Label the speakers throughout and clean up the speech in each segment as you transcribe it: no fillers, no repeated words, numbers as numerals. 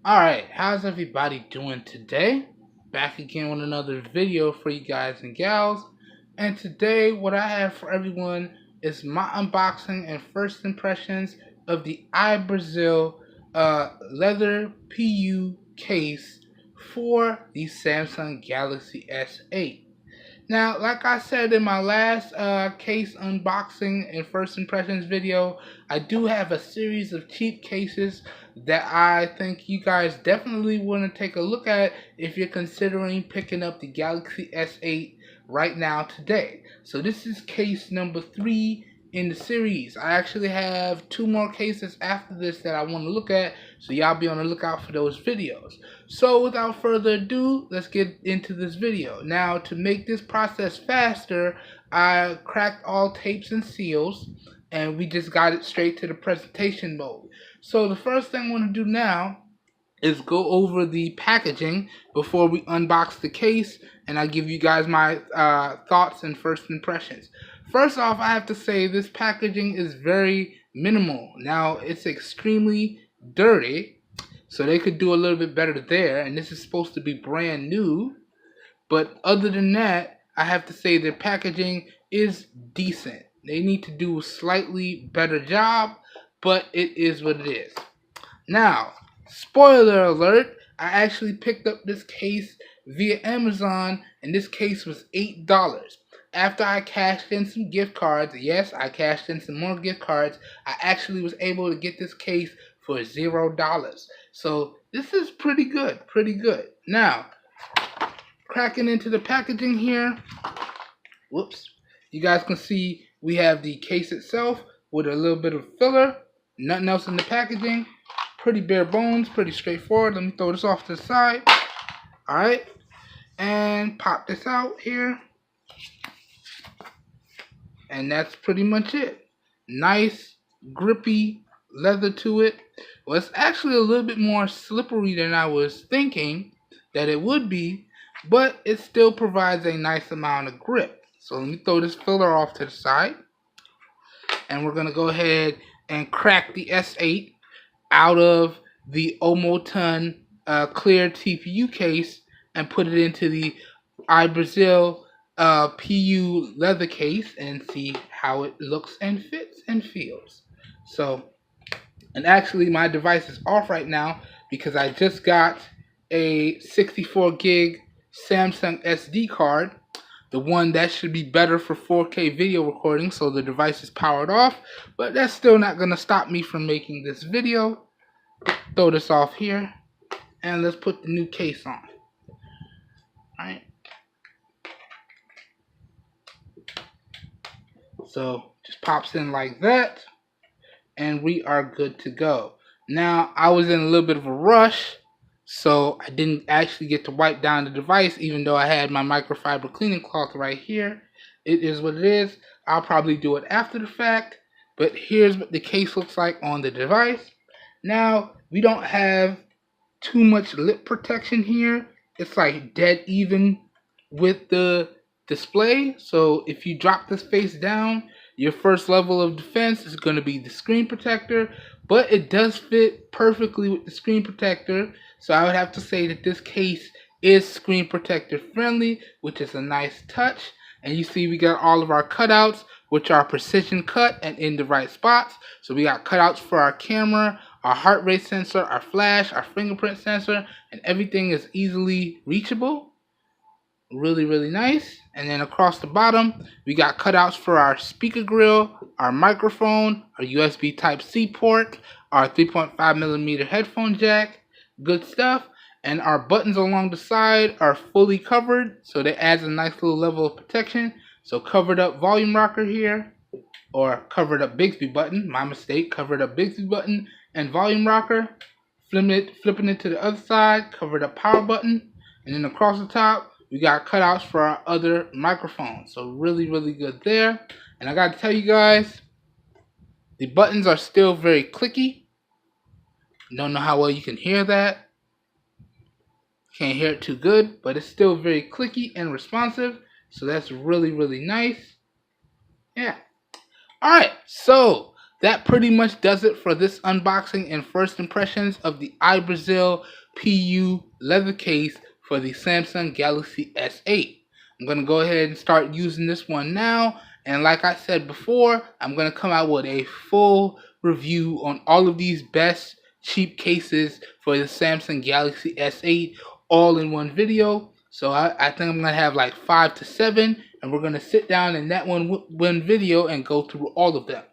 Speaker 1: Alright, how's everybody doing today? Back again with another video for you guys and gals. And today what I have for everyone is my unboxing and first impressions of the iBazal leather PU case for the Samsung Galaxy S8. Now, like I said in my last case unboxing and first impressions video, I do have a series of cheap cases that I think you guys definitely want to take a look at if you're considering picking up the Galaxy S8 right now today. So this is case number 3 in the series. I actually have 2 more cases after this that I want to look at, so y'all be on the lookout for those videos. So without further ado, let's get into this video. Now, to make this process faster, I cracked all tapes and seals, and we just got it straight to the presentation mode. So the first thing I want to do now is go over the packaging before we unbox the case, and I give you guys my thoughts and first impressions. First off, I have to say this packaging is very minimal. Now, it's extremely dirty, so they could do a little bit better there, and this is supposed to be brand new. But other than that, I have to say their packaging is decent. They need to do a slightly better job, but it is what it is. Now, spoiler alert, I actually picked up this case via Amazon, and this case was $8. After I cashed in some gift cards, yes, I cashed in some more gift cards, I actually was able to get this case for $0. So this is pretty good, Now, cracking into the packaging here, whoops, you guys can see we have the case itself with a little bit of filler, nothing else in the packaging, pretty bare bones, pretty straightforward. Let me throw this off to the side. Alright, and pop this out here. And that's pretty much it. Nice, grippy leather to it. Well, it's actually a little bit more slippery than I was thinking that it would be, but it still provides a nice amount of grip. So let me throw this filler off to the side. And we're going to go ahead and crack the S8 out of the OMOTON clear TPU case and put it into the iBazal PU leather case and see how it looks and fits and feels. So, and actually my device is off right now because I just got a 64 gig Samsung SD card, the one that should be better for 4K video recording, so the device is powered off, but that's still not going to stop me from making this video. Throw this off here, and let's put the new case on. Alright. So, just pops in like that, and we are good to go. Now, I was in a little bit of a rush, so I didn't actually get to wipe down the device, even though I had my microfiber cleaning cloth right here. It is what it is. I'll probably do it after the fact, but here's what the case looks like on the device. Now, we don't have too much lip protection here. It's like dead even with the display, so if you drop this face down, your first level of defense is going to be the screen protector, but it does fit perfectly with the screen protector, so I would have to say that this case is screen protector friendly, which is a nice touch. And you see we got all of our cutouts, which are precision cut and in the right spots. So we got cutouts for our camera, our heart rate sensor, our flash, our fingerprint sensor, and everything is easily reachable. Really nice. And then across the bottom, we got cutouts for our speaker grill, our microphone, our USB Type-C port, our 3.5mm headphone jack. Good stuff. And our buttons along the side are fully covered, so that adds a nice little level of protection. So covered up volume rocker here, or covered up Bixby button, my mistake, covered up Bixby button and volume rocker. Flipping it to the other side, covered up power button. And then across the top, we got cutouts for our other microphones. So really good there. And I gotta tell you guys, the buttons are still very clicky. Don't know how well you can hear that. Can't hear it too good, but it's still very clicky and responsive. So that's really nice. Yeah. Alright, so that pretty much does it for this unboxing and first impressions of the iBazal PU leather case for the Samsung Galaxy S8. I'm going to go ahead and start using this one now, and like I said before, I'm going to come out with a full review on all of these best cheap cases for the Samsung Galaxy S8 all in one video. So I think I'm going to have like 5 to 7, and we're going to sit down in that one video and go through all of them.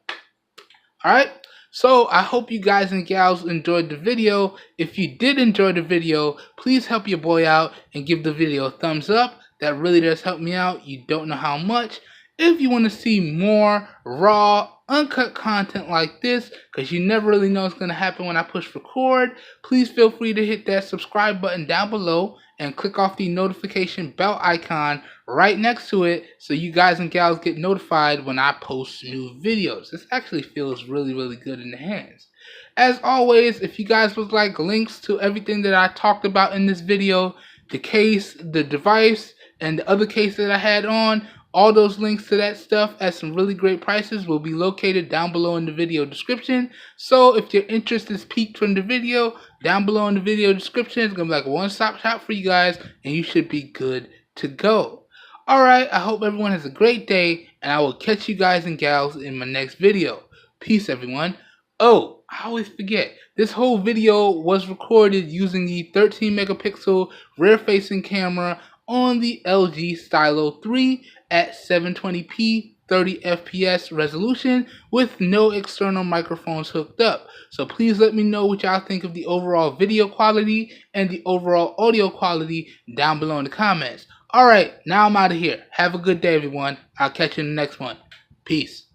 Speaker 1: Alright, so I hope you guys and gals enjoyed the video. If you did enjoy the video, please help your boy out and give the video a thumbs up. That really does help me out. You don't know how much. If you want to see more raw, uncut content like this, because you never really know what's going to happen when I push record, please feel free to hit that subscribe button down below and click off the notification bell icon right next to it so you guys and gals get notified when I post new videos. This actually feels really, really good in the hands. As always, if you guys would like links to everything that I talked about in this video, the case, the device, and the other case that I had on, all those links to that stuff at some really great prices will be located down below in the video description. So if your interest is piqued from the video, down below in the video description is going to be like a one-stop shop for you guys, and you should be good to go. Alright, I hope everyone has a great day, and I will catch you guys and gals in my next video. Peace, everyone. Oh, I always forget, this whole video was recorded using the 13 megapixel rear-facing camera on the LG Stylo 3 at 720p 30 FPS resolution with no external microphones hooked up. So please let me know what y'all think of the overall video quality and the overall audio quality down below in the comments. Alright, now I'm out of here. Have a good day, everyone. I'll catch you in the next one. Peace.